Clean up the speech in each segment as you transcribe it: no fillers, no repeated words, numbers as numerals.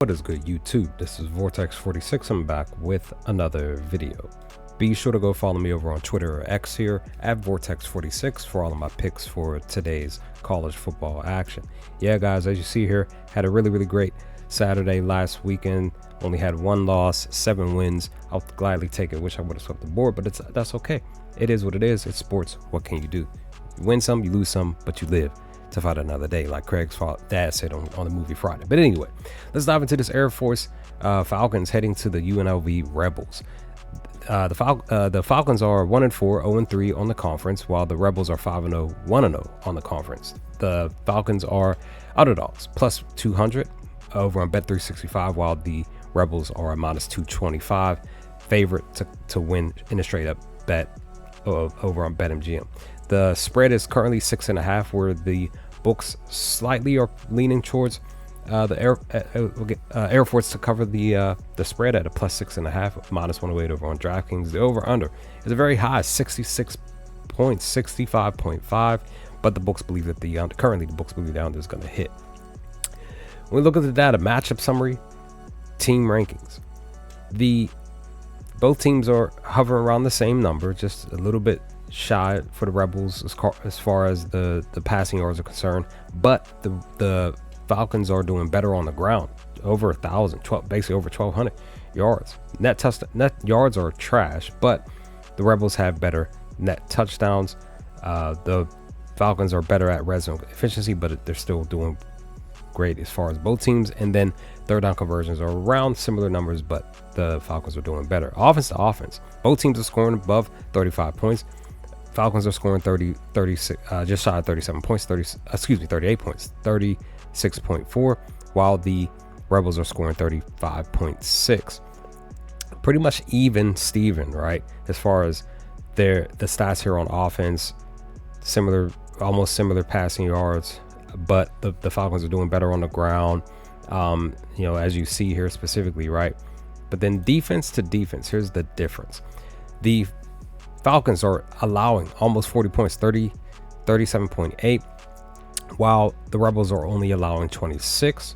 What is good, YouTube? This is Vortex46. I'm back with another video. Be sure to go follow me over on Twitter or X here at Vortex46 for all of my picks for today's college football action. Yeah, guys, as you see here, had a really great Saturday last weekend. Only had one loss, 7 wins. I'll gladly take it. Wish I would have swept the board, but that's okay. It is what it is. It's sports. What can you do? You win some, you lose some, but you live to fight another day, like Craig's dad said on the movie Friday. But anyway, let's dive into this Air Force Falcons heading to the UNLV Rebels. The Falcons are 1-4, 0-3 on the conference, while the Rebels are 5-0, 1-0 on the conference. The Falcons are underdogs, plus 200 over on Bet365, while the Rebels are a minus 225, favorite to win in a straight up bet over on BetMGM. The spread is currently 6.5, where the books slightly are leaning towards the Air Force to cover the spread at a plus 6.5, minus 108 over on DraftKings. The over/under is a very high 66 points, 65.5, but the books believe that currently the books believe the under is going to hit. When we look at the data, matchup summary, team rankings, both teams are hovering around the same number, just a little bit shy for the Rebels as far as the passing yards are concerned, but the Falcons are doing better on the ground, over 1,000, basically over 1,200 yards. Net yards are trash, but the Rebels have better net touchdowns. The Falcons are better at red zone efficiency, but they're still doing great as far as both teams. And then third down conversions are around similar numbers, but the Falcons are doing better. Offense to offense, both teams are scoring above 35 points. Falcons are scoring 36, just shy of 37 points, 38 points, 36.4, while the Rebels are scoring 35.6. Pretty much even Steven, right? As far as the stats here on offense, almost similar passing yards, but the Falcons are doing better on the ground, as you see here specifically, right? But then defense to defense, here's the difference. The Falcons are allowing almost 40 points, 37.8, while the Rebels are only allowing 26.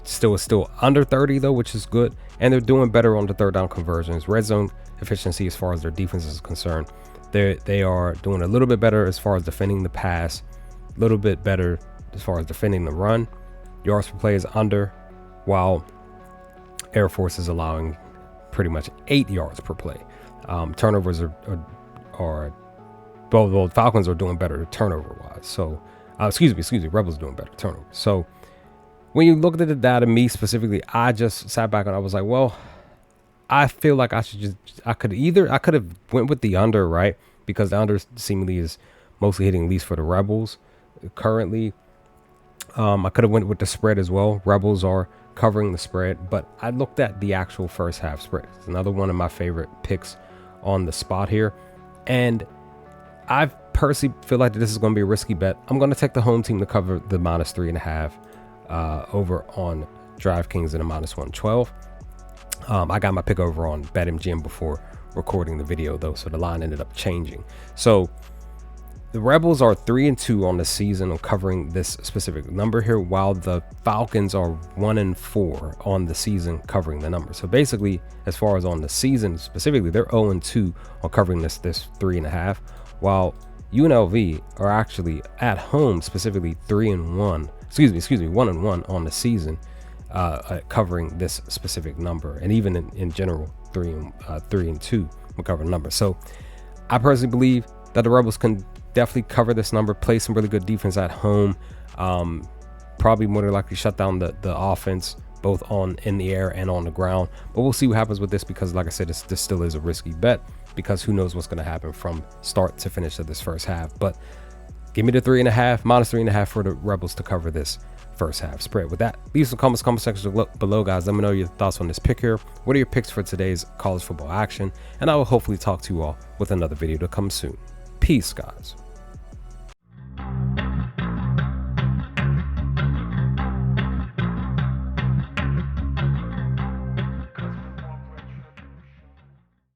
Still under 30 though, which is good, and they're doing better on the third down conversions, red zone efficiency as far as their defense is concerned. They are doing a little bit better as far as defending the pass, a little bit better as far as defending the run. Yards per play is under, while Air Force is allowing pretty much 8 yards per play. Turnovers are both Falcons are doing better turnover wise. So, excuse me, Rebels doing better turnover. So when you looked at the data, me specifically, I just sat back and I was like, well, I feel like I could have went with the under, right? Because the under seemingly is mostly hitting, at least for the Rebels currently. I could have went with the spread as well. Rebels are covering the spread, but I looked at the actual first half spread. It's another one of my favorite picks on the spot here, and I personally feel like this is going to be a risky bet. I'm going to take the home team to cover the minus 3.5 over on DraftKings at a minus 112. I got my pick over on BetMGM before recording the video though, so the line ended up changing. So the Rebels are 3-2 on the season on covering this specific number here, while the Falcons are 1-4 on the season covering the number. So basically, as far as on the season specifically, they're 0-2 on covering this 3.5, while UNLV are actually at home specifically 1-1 on the season, covering this specific number, and even in general 3-2 will cover the number. So I personally believe that the Rebels can definitely cover this number, play some really good defense at home, probably more than likely shut down the offense both in the air and on the ground. But we'll see what happens with this, because like I said, this still is a risky bet, because who knows what's going to happen from start to finish of this first half. But give me the 3.5, minus 3.5 for the Rebels to cover this first half spread. With that, leave some comments, comment section below, guys. Let me know your thoughts on this pick here. What are your picks for today's college football action? And I will hopefully talk to you all with another video to come soon. Peace, guys.